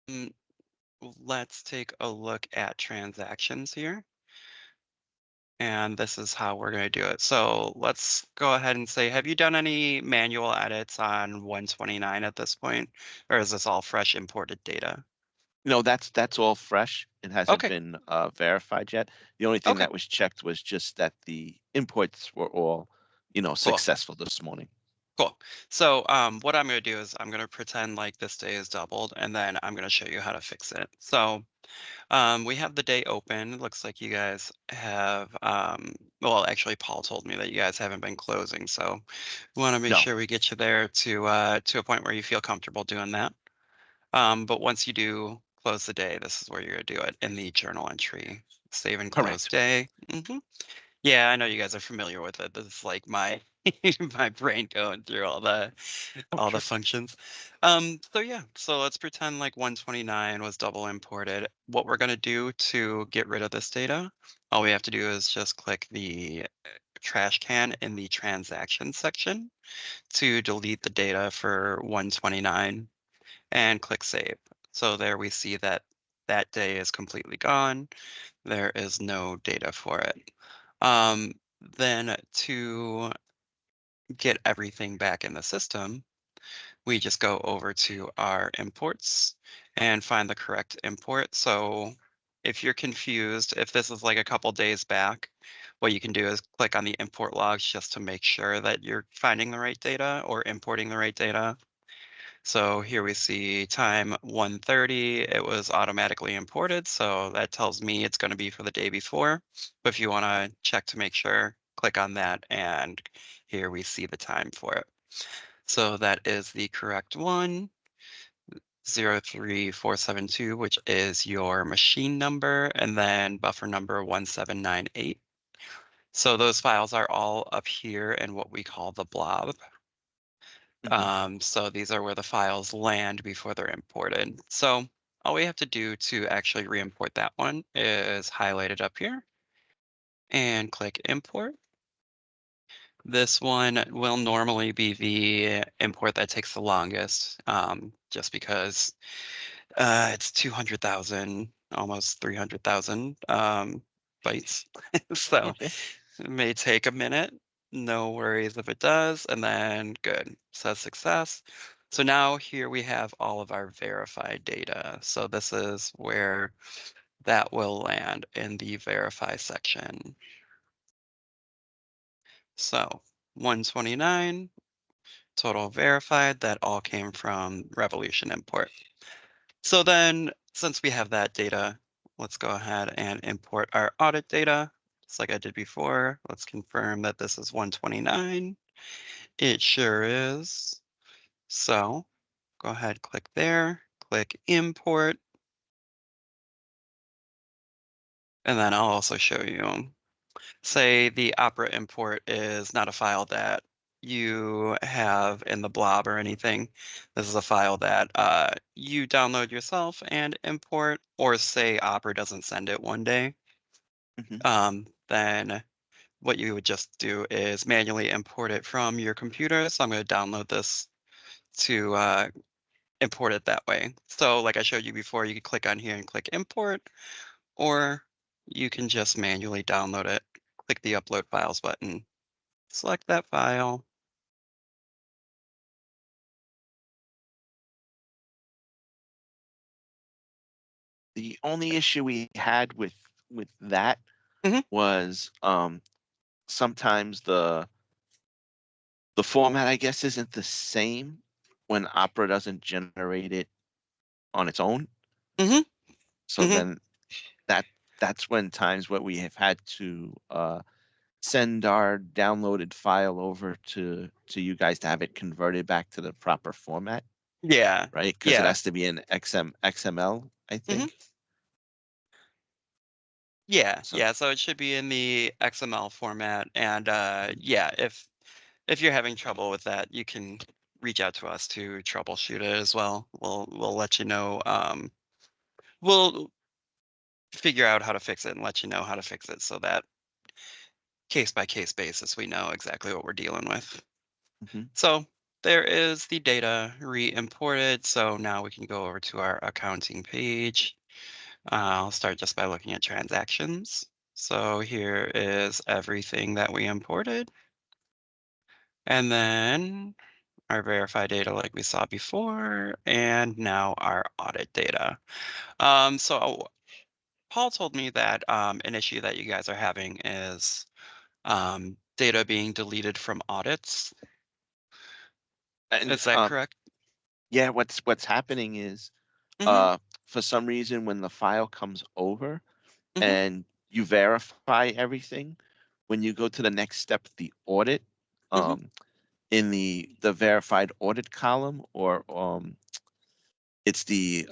Mm, let's take a look at transactions here. And this is how we're going to do it. So let's go ahead and say, have you done any manual edits on 129 at this point? Or is this all fresh imported data? No, that's all fresh. It hasn't Okay, been verified yet. The only thing okay, that was checked was just that the imports were all, cool. successful this morning. Cool. So what I'm going to do is I'm going to pretend like this day is doubled, and then I'm going to show you how to fix it. So we have the day open. It looks like you guys have, well, actually, Paul told me that you guys haven't been closing. So we want to make No. sure we get you there to a point where you feel comfortable doing that. But once you do close the day, this is where you're going to do it in the journal entry. Save and close Correct. day. Yeah, I know you guys are familiar with it. This is like my my brain going through Oh, all the sure. functions. So yeah, so let's pretend like 129 was double imported. What we're gonna do to get rid of this data, all we have to do is just click the trash can in the transaction section to delete the data for 129 and click save. So there we see that that day is completely gone. There is no data for it. Um, then to get everything back in the system, we just go over to our imports and find the correct import. So if you're confused, if this is like a couple days back, what you can do is click on the import logs just to make sure that you're finding the right data or importing the right data. So here we see time 1:30, it was automatically imported, so that tells me it's going to be for the day before. But if you want to check to make sure, click on that, and here we see the time for it. So that is the correct one, 03472, which is your machine number, and then buffer number 1798. So those files are all up here in what we call the blob. Hmm. So these are where the files land before they're imported. So all we have to do to actually re-import that one is highlight it up here and click import. This one will normally be the import that takes the longest, just because it's 200,000, almost 300,000 bytes. So Okay. it may take a minute. No worries if it does. And then good, says success. So now here we have all of our verified data. So this is where that will land in the verify section. So 129 total verified, that all came from Revolution import. So then since we have that data, let's go ahead and import our audit data. Just like I did before, let's confirm that this is 129. It sure is. So go ahead, click there, click import, and then I'll also show you. Say the Opera import is not a file that you have in the blob or anything. This is a file that you download yourself and import, or say Opera doesn't send it one day. Hmm. Then what you would just do is manually import it from your computer. So I'm going to download this to import it that way. So like I showed you before, you can click on here and click import, or you can just manually download it. Click the upload files button, select that file. The only issue we had with that Hmm. was sometimes the format, I guess, isn't the same when Opera doesn't generate it on its own. Hmm. So Hmm. then that that's when times where we have had to send our downloaded file over to you guys to have it converted back to the proper format, Yeah, right? Because it yeah. has to be in XML, I Hmm. think. Yeah, So yeah. So it should be in the XML format, and yeah, if you're having trouble with that, you can reach out to us to troubleshoot it as well. We'll let you know. We'll figure out how to fix it and let you know how to fix it so that case by case basis we know exactly what we're dealing with. mhm. So there is the data re-imported. So now we can go over to our accounting page. I'll start just by looking at transactions. So here is everything that we imported. And then our verify data like we saw before, and now our audit data. So Paul told me that an issue that you guys are having is data being deleted from audits. And Is that correct? yeah, what's happening is Mm-hmm. uh for some reason when the file comes over Mm-hmm. and you verify everything, when you go to the next step, the audit, Mm-hmm. um in the verified audit column, or it's the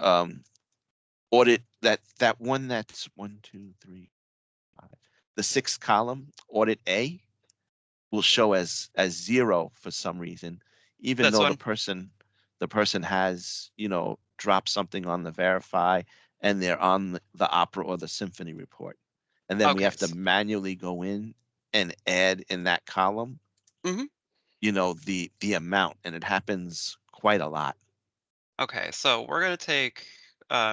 audit, that one that's one, two, three, five, the sixth column, audit A, will show as zero for some reason, even This though the one? person has, dropped something on the verify, and they're on the opera or the symphony report. And then we Okay. have to manually go in and add in that column, Mm-hmm. the amount, and it happens quite a lot. Okay, so we're gonna take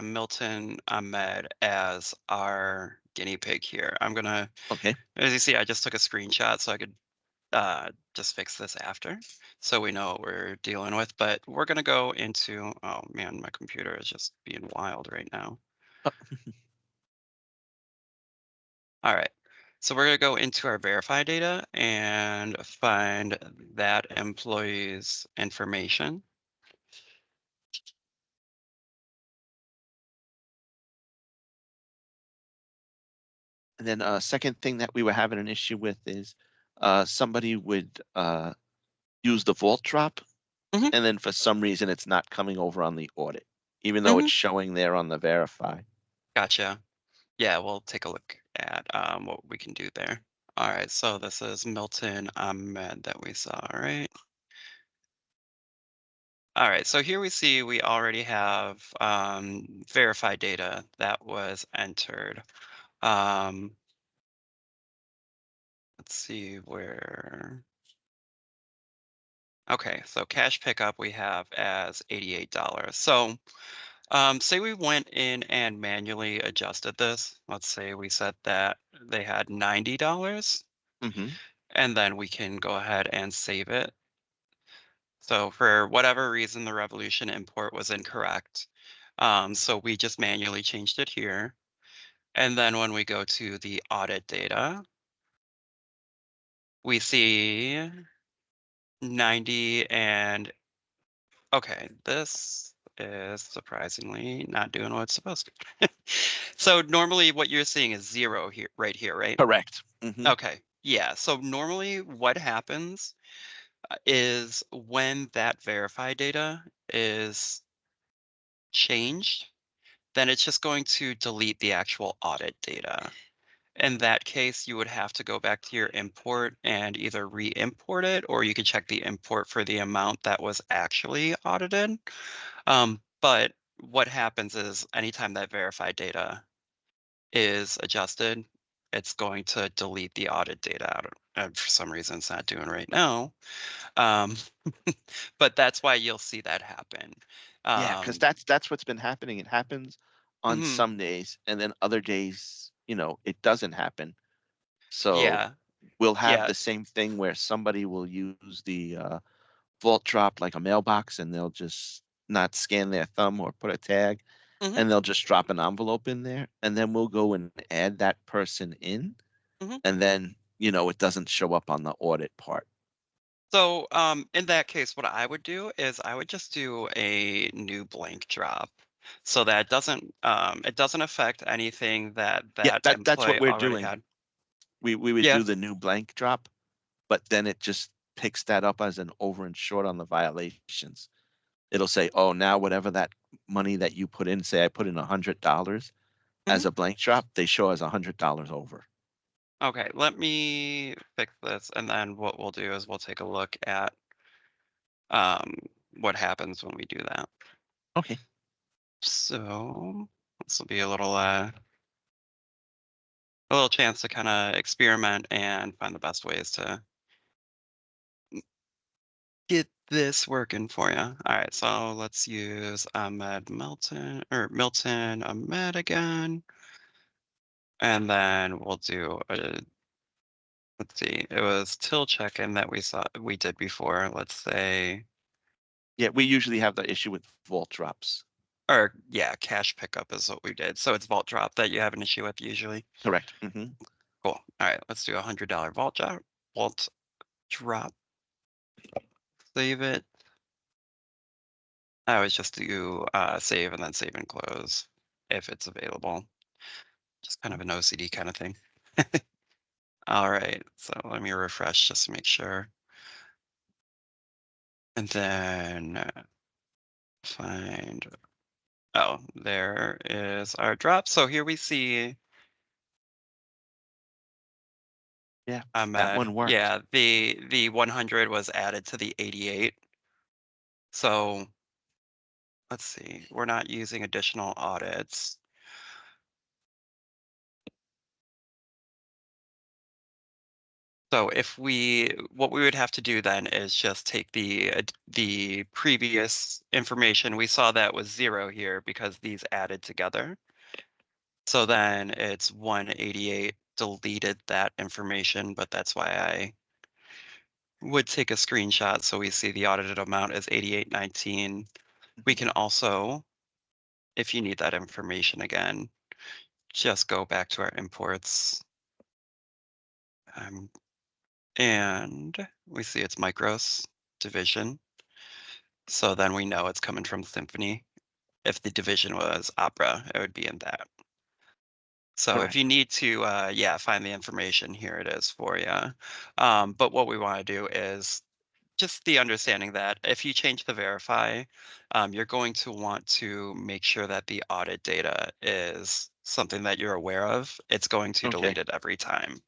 Milton Ahmed as our guinea pig here. Okay. As you see, I just took a screenshot so I could just fix this after, so we know what we're dealing with. But we're gonna go into, oh man, my computer is just being wild right now. Uh, All right, so we're gonna go into our verify data and find that employee's information. And then second thing that we were having an issue with is somebody would use the vault drop, Hmm. and then for some reason it's not coming over on the audit, even though Hmm. it's showing there on the verify. Gotcha. Yeah, we'll take a look at what we can do there. All right, so this is Milton Ahmed that we saw, right? All right, so here we see we already have verified data that was entered. Um, let's see where. Okay, so cash pickup we have as $88. So say we went in and manually adjusted this. Let's say we said that they had $90, Hmm. and then we can go ahead and save it. So for whatever reason, the Revolution import was incorrect. So we just manually changed it here. And then when we go to the audit data, we see 90 and okay, this is surprisingly not doing what it's supposed to. So normally what you're seeing is zero here, right here, right? Correct. Hmm. Okay. Yeah. So normally what happens is when that verify data is changed, then it's just going to delete the actual audit data. In that case, you would have to go back to your import and either re-import it, or you could check the import for the amount that was actually audited. But what happens is anytime that verified data is adjusted, it's going to delete the audit data out. For some reason, it's not doing right now. Um, but that's why you'll see that happen. Yeah, because Um, that's what's been happening. It happens on mhm, some days, and then other days, it doesn't happen. So yeah, we'll have yeah. the same thing where somebody will use the vault drop like a mailbox, and they'll just not scan their thumb or put a tag, Mhm, and they'll just drop an envelope in there, and then we'll go and add that person in, mhm. and then it doesn't show up on the audit part. So, in that case, what I would do is I would just do a new blank drop so that it doesn't affect anything that Yeah, that that's what employee we're already doing. had. We would Yeah. do the new blank drop, but then it just picks that up as an over and short on the violations. It'll say, oh, now whatever that money that you put in, say I put in $100 Mhm. as a blank drop, they show as $100 over. Okay, let me fix this, and then what we'll do is we'll take a look at um, what happens when we do that. Okay. So this will be a little chance to kind of experiment and find the best ways to get this working for you? All right, so let's use Ahmed Milton or Milton Ahmed again. And then we'll do a, let's see, it was till check-in that we did before. Let's say, Yeah, we usually have the issue with vault drops. or yeah, cash pickup is what we did. So it's vault drop that you have an issue with usually. Correct. Cool. All right, let's do $100 vault drop. Vault drop. Save it. I always just do save and then save and close if it's available. Just kind of an OCD kind of thing. All right, so let me refresh just to make sure. And then find, oh, there is our drop. So here we see Yeah, that Ahmed. one worked. Yeah, the 100 was added to the 88. So let's see, we're not using additional audits. So what we would have to do then is just take the previous information. We saw that was 0 here because these added together. So then it's 188 deleted that information, but that's why I would take a screenshot so we see the audited amount is 8819. We can also, if you need that information again, just go back to our imports. And we see it's Micros division. So then we know it's coming from Symphony. If the division was Opera, it would be in that. So if Correct. you need to, yeah, find the information, here it is for you. But what we want to do is just the understanding that if you change the verify, you're going to want to make sure that the audit data is something that you're aware of. It's going to Okay. delete it every time.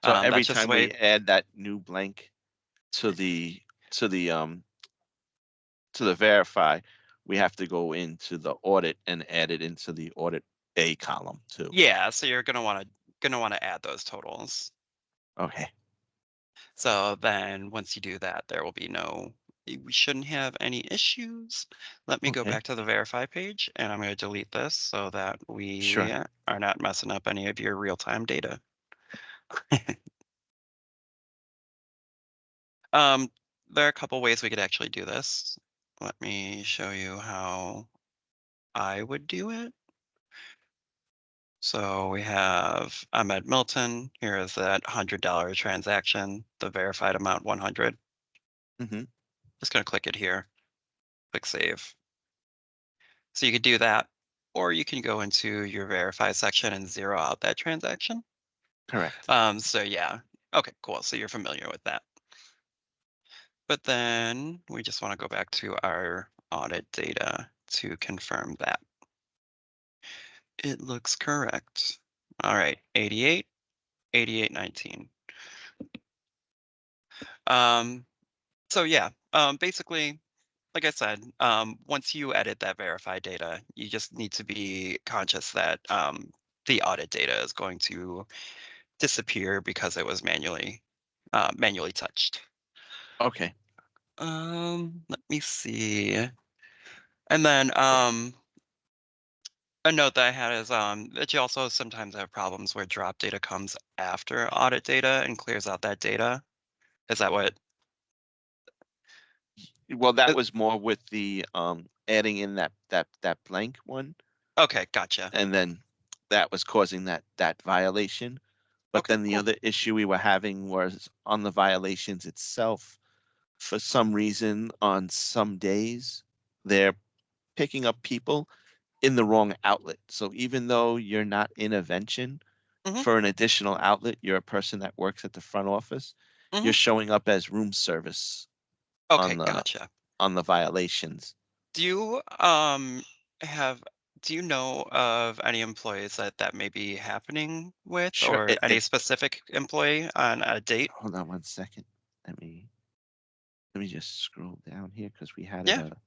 So every That's just the time way. we add that new blank to the to the um to the verify, we have to go into the audit and add it into the audit A column too. Yeah, so you're gonna want to add those totals. Okay. So then once you do that, there will be we shouldn't have any issues. Let me go Okay. back to the verify page and I'm going to delete this so that we Sure. are not messing up any of your real-time data. Um, there are a couple ways we could actually do this. Let me show you how I would do it. So we have Ahmed Milton. Here is that $100 transaction, the verified amount 100. hmm Just going to click it here, click save. So you could do that, or you can go into your verify section and zero out that transaction. Correct. So yeah, okay, cool. So you're familiar with that. But then we just want to go back to our audit data to confirm that. It looks correct. All right, 88, 8819. Um, so yeah, basically, like I said, once you edit that verified data, you just need to be conscious that the audit data is going to disappear because it was manually touched. Okay. Let me see. And then a note that I had is that you also sometimes have problems where drop data comes after audit data and clears out that data. Is that what? Well, that uh, was more with the adding in that blank one, Okay, gotcha. and then that was causing that violation. But Okay, then the cool. other issue we were having was on the violations itself. For some reason, on some days, they're picking up people in the wrong outlet. So even though you're not intervention Hmm. for an additional outlet, you're a person that works at the front office, Hmm. you're showing up as room service Okay, on the gotcha. on the violations. Do you have do you know of any employees that may be happening with, Sure. or any specific employee on a date? Hold on one second. Let me just scroll down here because we had it Yeah. a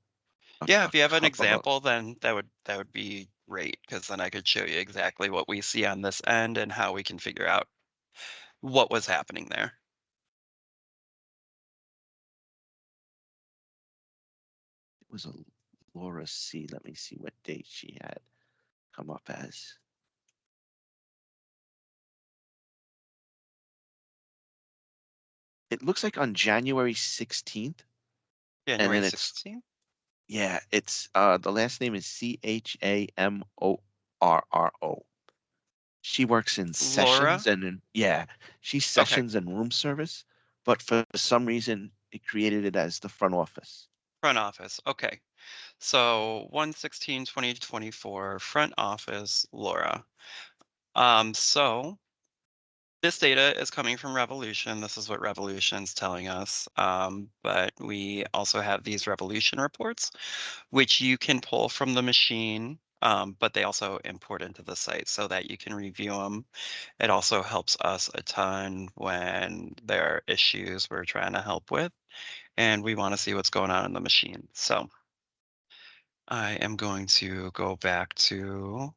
Yeah, a if you have an couple of. example, then that would be great because then I could show you exactly what we see on this end and how we can figure out what was happening there. was a Laura C. Let me see what date she had come up as. It looks like on January 16th, and January then it's 16th? yeah, it's the last name is Chamorro. She works in Laura? sessions and in, yeah, she's Okay, sessions and room service, but for some reason it created it as the front office. front office. Okay. So 1/16/2024, front office, Laura. So this data is coming from Revolution. This is what Revolution's telling us. But we also have these Revolution reports, which you can pull from the machine, but they also import into the site so that you can review them. It also helps us a ton when there are issues we're trying to help with, and we want to see what's going on in the machine. So I am going to go back to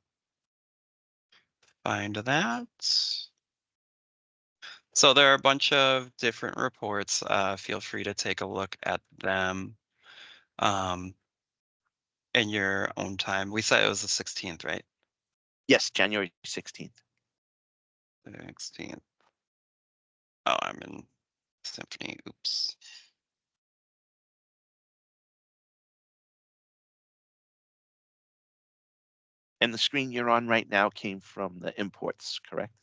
find that. So there are a bunch of different reports. Feel free to take a look at them um, in your own time. We said it was the 16th, right? Yes, January 16th. 16th. Oh, I'm in Symphony. Oops. And the screen you're on right now came from the imports, correct?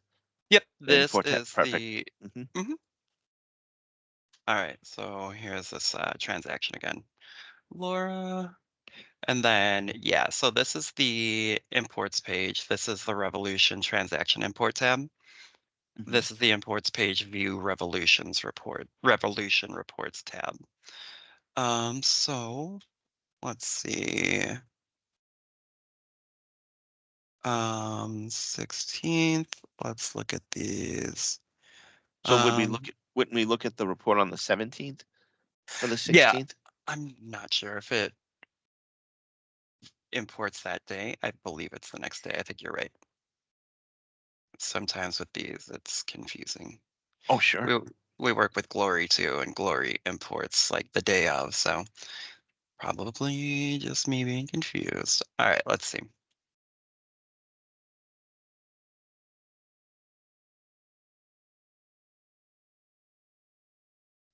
Yep, The this import tab, is perfect. the. Mhm. Mhm. All right, so here's this transaction again. Laura. And then, yeah, so this is the imports page. This is the Revolution transaction import tab. Mhm. This is the imports page, view Revolution reports tab. So let's see. 16th, let's look at these. So Um, wouldn't we look at the report on the 17th for the yeah, 16th? I'm not sure if it imports that day. I believe it's the next day. I think you're right. Sometimes with these, it's confusing. Oh, sure. We we work with Glory too, and Glory imports like the day of, so probably just me being confused. All right, let's see.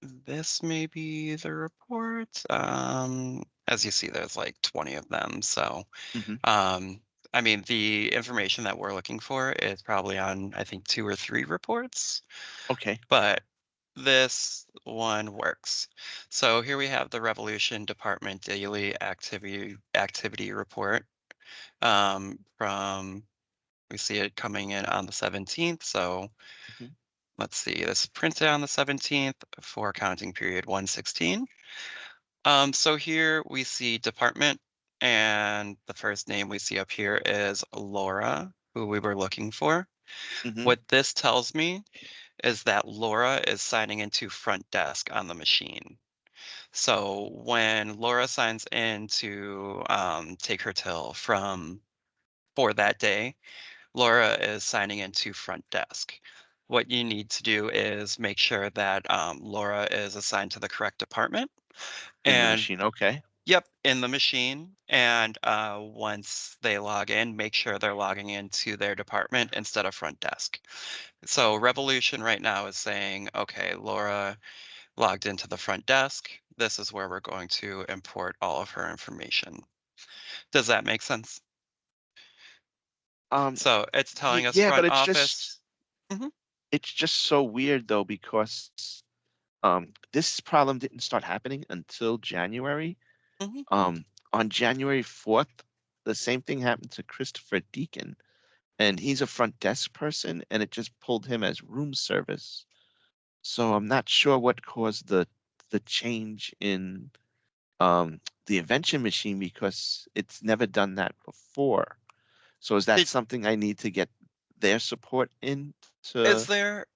This may be the report. As you see, there's like 20 of them. So, Mhm. um, I mean, the information that we're looking for is probably on, I think, 2 or 3 reports, Okay. but this one works. So here we have the Revolution Department Daily Activity Report. From we see it coming in on the 17th. So Mhm. let's see, this is printed on the 17th for counting period 116. So here we see department, and the first name we see up here is Laura, who we were looking for. Mhm. What this tells me is that Laura is signing into front desk on the machine. So when Laura signs in to take her till for that day, Laura is signing into front desk. What you need to do is make sure that Laura is assigned to the correct department. In the And machine, okay. yep, in the machine. And once they log in, make sure they're logging into their department instead of front desk. So Revolution right now is saying, okay, Laura logged into the front desk. This is where we're going to import all of her information. Does that make sense? Um, So it's telling us yeah, but front office. Mhm, it's just so weird though because this problem didn't start happening until January. mhm. On January 4th, the same thing happened to Christopher Deacon, and he's a front desk person, and it just pulled him as room service. So I'm not sure what caused the change in the invention machine because it's never done that before. So is that Did, something I need to get their support in is to there,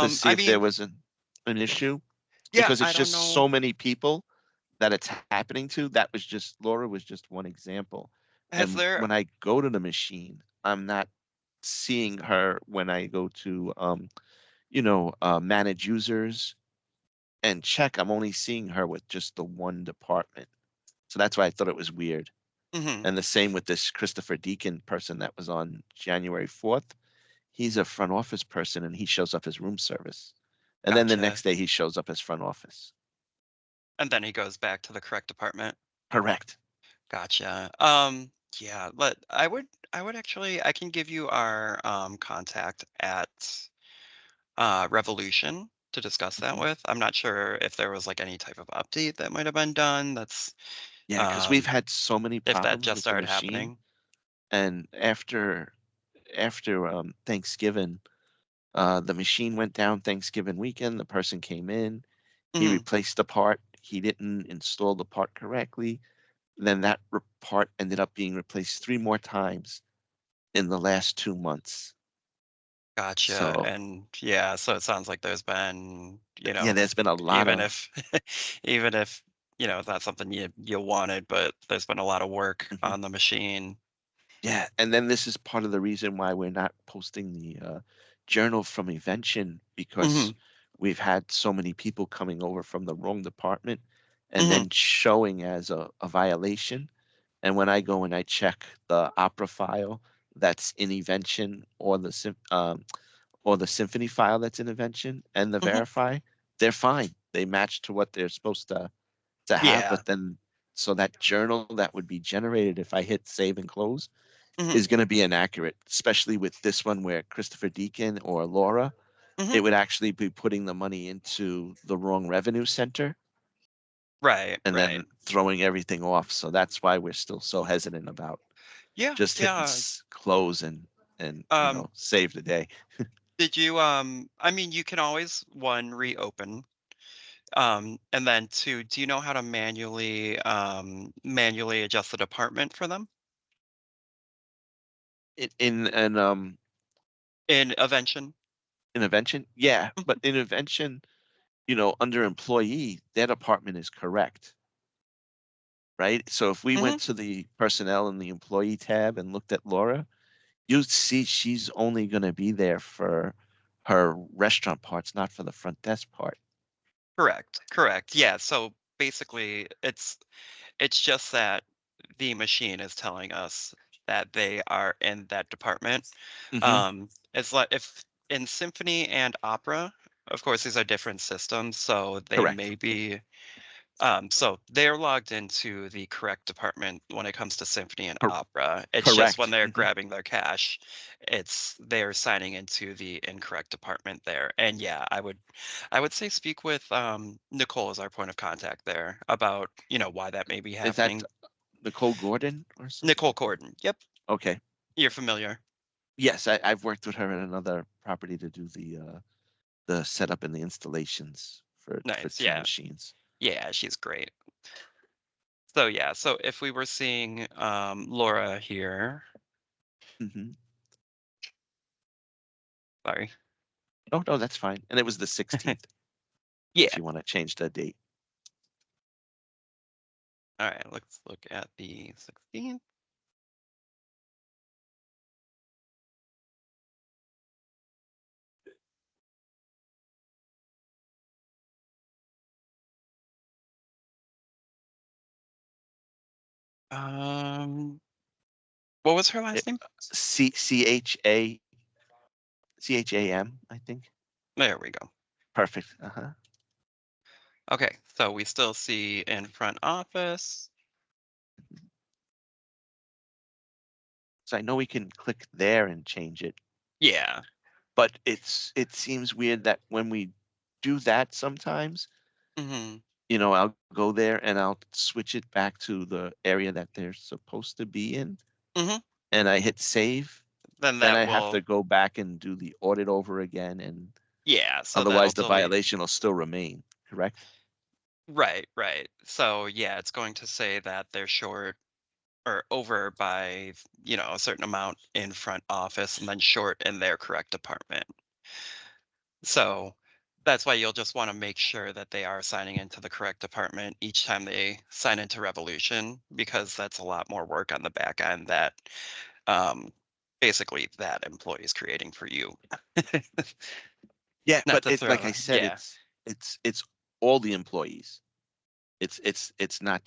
see I if there mean, was an issue? yeah, Because I it's don't just know. so many people that it's happening to. That was just Laura was just one example. Has And there, when I go to the machine, I'm not seeing her when I go to manage users and check. I'm only seeing her with just the one department. So that's why I thought it was weird. Hmm. And the same with this Christopher Deacon person that was on January 4th. He's a front office person and he shows up as room service. And then the Gotcha. next day he shows up as front office. And then he goes back to the correct department. Correct. Gotcha. Yeah, but I would actually I can give you our contact at Revolution to discuss that Mhm. with. I'm not sure if there was like any type of update that might have been done. That's Yeah, because we've um had so many if that problems just with the started machine. happening. And after Thanksgiving, the machine went down Thanksgiving weekend. The person came in, he Hmm. replaced the part. He didn't install the part correctly. Then that part ended up being replaced 3 more times in the last 2 months. Gotcha. So And yeah, so it sounds like there's been, yeah, there's been a lot even of if even if, it's not something you wanted, but there's been a lot of work mhm. on the machine. Yeah, and then this is part of the reason why we're not posting the journal from Evention Hmm. because we've had so many people coming over from the wrong department and Hmm. then showing as a violation. And when I go and I check the opera file that's in Evention or the symphony file that's in Evention and the Hmm. verify, they're fine. They match to what they're supposed to have, Yeah. but then so that journal that would be generated if I hit save and close Hmm. is going to be inaccurate, especially with this one where Christopher Deacon or Laura, Hmm. it would actually be putting the money into the wrong revenue center Right, and right. then throwing everything off. So that's why we're still so hesitant about Yeah, just hitting yeah. close and Um, save the day. did you I mean you can always one reopen. And then two, do you know how to manually adjust the department for them? In In Evention? Invention, yeah, but Mhm. in Invention, under employee, their department is correct, right? So if we Mhm. went to the personnel and the employee tab and looked at Laura, you see she's only going to be there for her restaurant parts, not for the front desk part. Correct, correct. Yeah, so basically it's just that the machine is telling us that they are in that department. Hmm. It's like if in symphony and opera, of course, these are different systems, so they Correct. may be so they're logged into the correct department when it comes to symphony and Cor- opera. It's just when correct. they're grabbing their cash, they're signing into the incorrect department there. And yeah, I would say speak with Nicole as our point of contact there about, why that may be Is that happening. Nicole Gordon or something? Nicole Corden. Yep, Okay. you're familiar. Yes, I've worked with her at another property to do the setup and the installations for Nice. two Yeah. machines. Yeah, she's great. So yeah, so if we were seeing Laura here, Hmm. sorry. Oh no, that's fine. And it was the 16th if Yeah. you want to change the date. All right, let's look at the 16th. Um, what was her It, last name? CHAM, I think. There we go. Perfect. Uh-huh. Okay, so we still see in front office. So I know we can click there and change it, Yeah. but it seems weird that when we do that sometimes, Hmm. I'll go there and I'll switch it back to the area that they're supposed to be in, Hmm. and I hit save. Then Then that I have will, to go back and do the audit over again, and yeah, so that'll otherwise the delete. violation will still remain, correct? Right, right. So yeah, it's going to say that they're short or over by, a certain amount in front office and then short in their correct department. So that's why you'll just want to make sure that they are signing into the correct department each time they sign into Revolution, because that's a lot more work on the back end that um, basically that employee is creating for you. Yeah, Not but to it like throw, I said, yeah. it's all the employees. It's not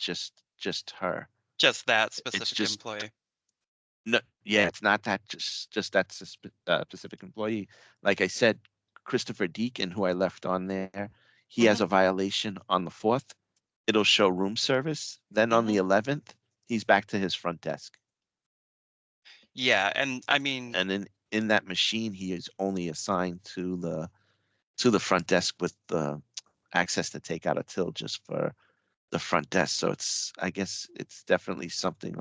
just her. Just that It's specific just employee. no, yeah, it's not that just that specific employee. Like I said, Christopher Deacon, who I left on there, he has Mhm, a violation on the 4th. It'll show room service. Then on the mhm. 11th, he's back to his front desk. Yeah, and I mean, And in that machine, he is only assigned to the front desk with the access to take out a till just for the front desk. So it's I guess it's definitely something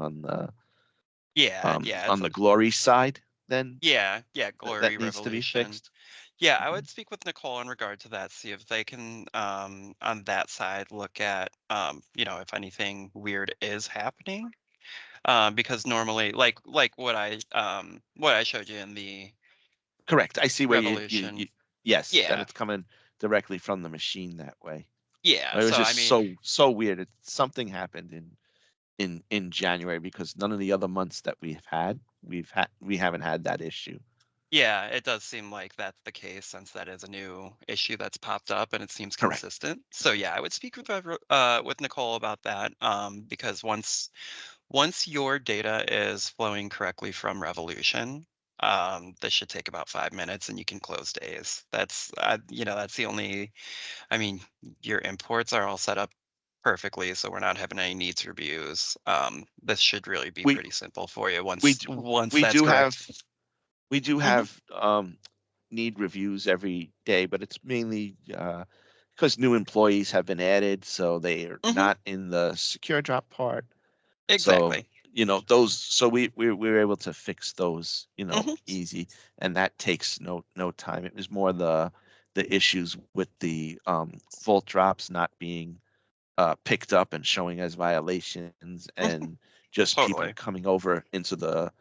yeah, yeah, on the glory side then yeah, that Glory needs to be Revolution. fixed. Yeah, I Mhm. would speak with Nicole in regard to that, see if they can, on that side, look at, if anything weird is happening. Because normally, like what I showed you in the Correct. I see where Revolution. yes, that Yeah, it's coming directly from the machine that way. yeah. It was So just I mean, so weird. Something happened in January because none of the other months that we haven't had that issue. yeah, it does seem like that's the case since that is a new issue that's popped up and it seems Correct. consistent. So yeah, I would speak with Nicole about that. Because once your data is flowing correctly from Revolution, this should take about 5 minutes and you can close days. That's the only. I mean, your imports are all set up perfectly, so we're not having any needs reviews. This should really be We pretty simple for you we once we that's do have correct. we do Hmm. have need reviews every day, but it's mainly because new employees have been added, so they are Hmm. not in the secure drop part. So, Exactly. those, so we were able to fix those, Hmm. easy, and that takes no time. It was more the issues with the fault drops not being picked up and showing as violations Hmm. and just people Totally. coming over into the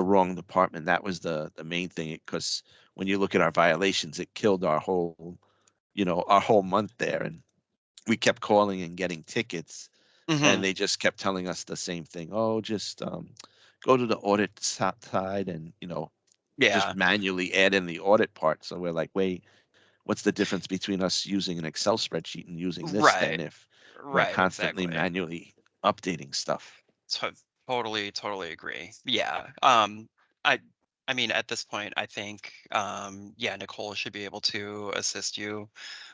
wrong department. That was the main thing because when you look at our violations, it killed our whole month there, and we kept calling and getting tickets, and Hmm. they just kept telling us the same thing. Oh, just go to the audit side and just Yeah. manually add in the audit part. So we're like, wait, what's the difference between us using an Excel spreadsheet and using this then Right. if we're Right. constantly Exactly. manually updating stuff? To totally agree. Yeah. I I mean, at this point, I think, yeah, Nicole should be able to assist you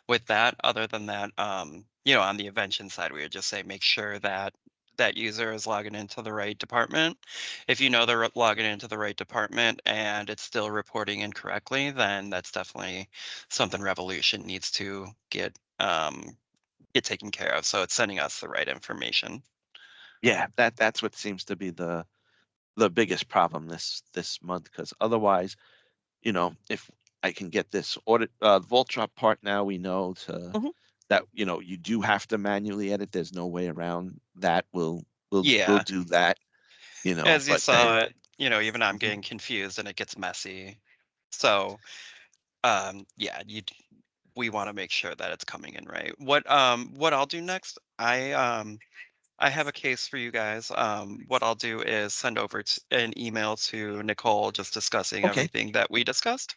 with that. Other than that, on the invention side, we would just say make sure that that user is logging into the right department. If you know they're logging into the right department and it's still reporting incorrectly, then that's definitely something Revolution needs to get taken care of. So it's sending us the right information. Yeah, that's what seems to be the biggest problem this month because otherwise, if I can get this audit vault drop part now, we know to Mhm. that you do have to manually edit. There's no way around that. We'll Yeah. do that, As you but then saw, even I'm Mhm. getting confused and it gets messy. So, yeah, we want to make sure that it's coming in right. What I'll do next, I have a case for you guys. What I'll do is send over an email to Nicole just discussing Okay. everything that we discussed,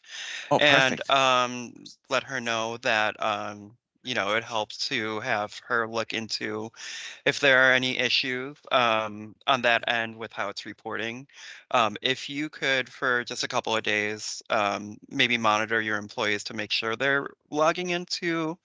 Oh, and perfect. let her know that it helps to have her look into if there are any issues on that end with how it's reporting. If you could, for just a couple of days, maybe monitor your employees to make sure they're logging into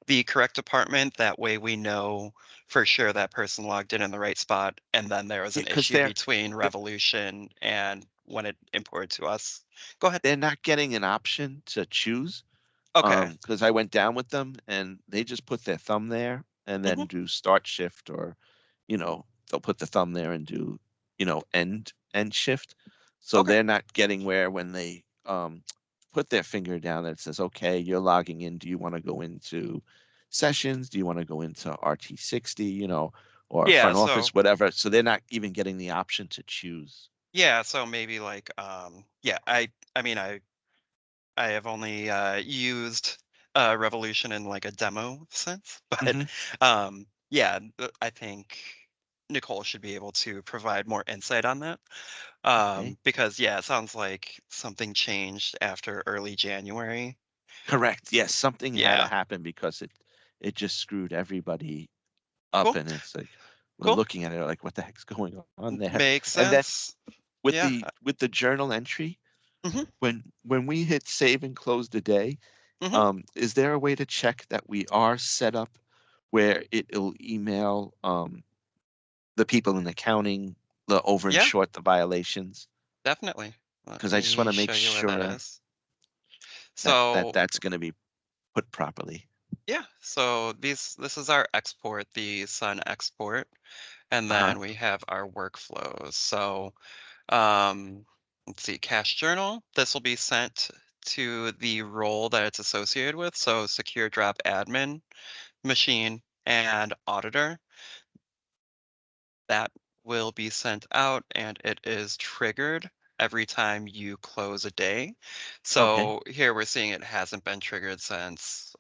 the correct department. That way we know for sure that person logged in the right spot. And then there was Yeah, an because issue between they're Revolution and when it imported to us. Go ahead. they're not getting an option to choose. Okay. Because I went down with them and they just put their thumb there and Hmm. then do start shift or, they'll put the thumb there and do, end shift. So Okay. they're not getting where when they put their finger down that it says, okay, you're logging in. Do you want to go into sessions? Do you want to go into RT60, or Yeah. front So office, whatever? So they're not even getting the option to choose. yeah. So maybe like yeah. I mean I have only used Revolution in like a demo sense, but Hmm. yeah, I think Nicole should be able to provide more insight on that. Okay. Because yeah, it sounds like something changed after early January. Correct. Yes, something had to Yeah, happen because it just screwed everybody up cool. and it's like, we're Cool. looking at it like, what the heck's going on there? Makes And then sense. with Yeah. the journal entry, Mhm, when we hit save and close the day, mhm. is there a way to check that we are set up where it'll email the people in accounting the over and Yeah, short the violations? definitely. Let Because I just want me to make show you where that sure is. that So, that's going to be put properly. yeah, so this is our export, the Sun export, and Uh-huh. then we have our workflows. So, um, let's see, cash journal. This will be sent to the role that it's associated with. So, secure drop admin, machine, and auditor. That will be sent out and it is triggered every time you close a day. Okay. So here we're seeing it hasn't been triggered since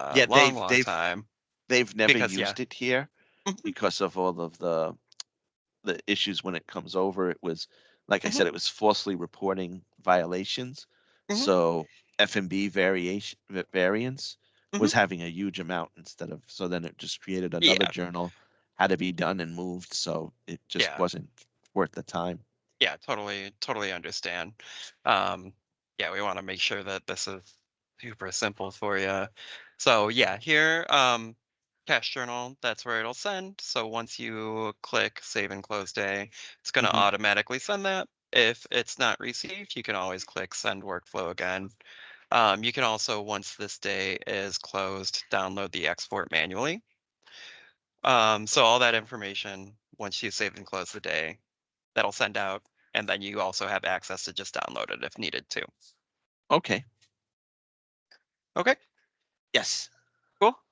Yeah, long, long time they've never because yeah. used it here Mhm, because of all of the issues when it comes over. It was, like I mhm, said, it was falsely reporting violations. mhm. So FMB variance Mhm. was having a huge amount instead of, so then it just created another Yeah, journal, had to be done and moved. So it just yeah, wasn't worth the time. yeah, totally understand. Um, yeah, we want to make sure that this is super simple for you. So yeah, here, cash journal, that's where it'll send. So once you click save and close day, it's going to Hmm. automatically send that. If it's not received, you can always click send workflow again. You can also, once this day is closed, download the export manually. So all that information, once you save and close the day, that'll send out, and then you also have access to just download it if needed too. Okay. Okay, Yes.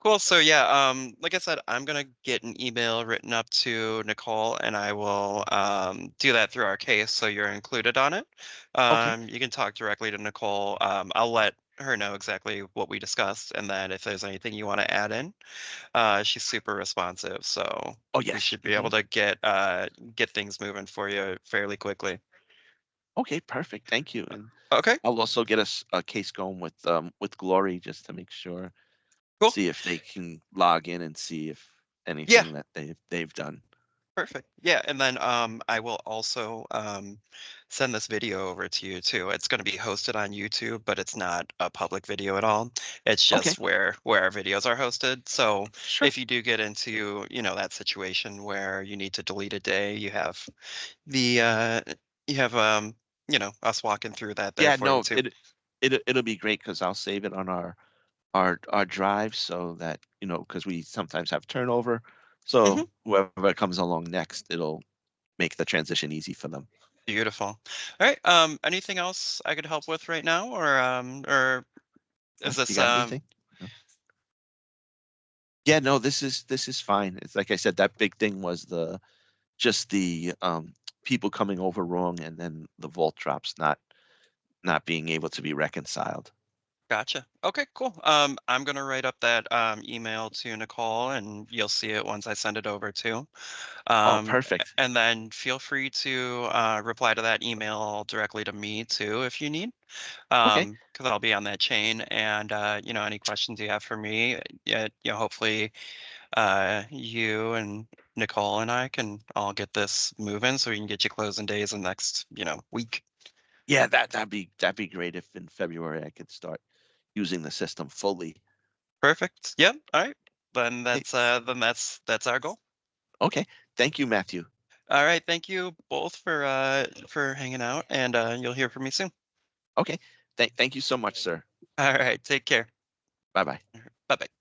cool. So yeah, like I said, I'm gonna get an email written up to Nicole, and I will do that through our case, so you're included on it. Okay. You can talk directly to Nicole. I'll let her know exactly what we discussed, and then if there's anything you want to add in, she's super responsive, so Oh, we yes. should be Hmm. able to get things moving for you fairly quickly. Okay. Perfect. Thank you. And Okay, I'll also get us a case going with Glory just to make sure, cool. see if they can log in and see if Yeah. anything that they've done. Perfect. Yeah, and then I will also send this video over to you too. It's going to be hosted on YouTube, but it's not a public video at all. It's Okay. just where our videos are hosted. So Sure. if you do get into, that situation where you need to delete a day, the you have us walking through that there Yeah. for you No. too. It'll be great because I'll save it on our drive so that because we sometimes have turnover. Hmm. So whoever comes along next, it'll make the transition easy for them. Beautiful. All right. Anything else I could help with right now, or is You this got anything? No? Yeah. No. This is fine. It's like I said, that big thing was just the people coming over wrong and then the vault drops not being able to be reconciled. Gotcha. Okay, cool. I'm gonna write up that email to Nicole, and you'll see it once I send it over too. Oh, A- perfect. and then feel free to reply to that email directly to me too if you need, Okay. because I'll be on that chain. And any questions you have for me, yeah, hopefully you and Nicole and I can all get this moving so we can get you closing days in the next, week. Yeah, that'd be great if in February I could start using the system fully. Perfect. Yep. All right. Then Hey, that's our goal. okay. Thank you, Matthew. All right, thank you both for hanging out, and you'll hear from me soon. Okay. Thank you so much, sir. All right, take care. Bye bye. Bye bye.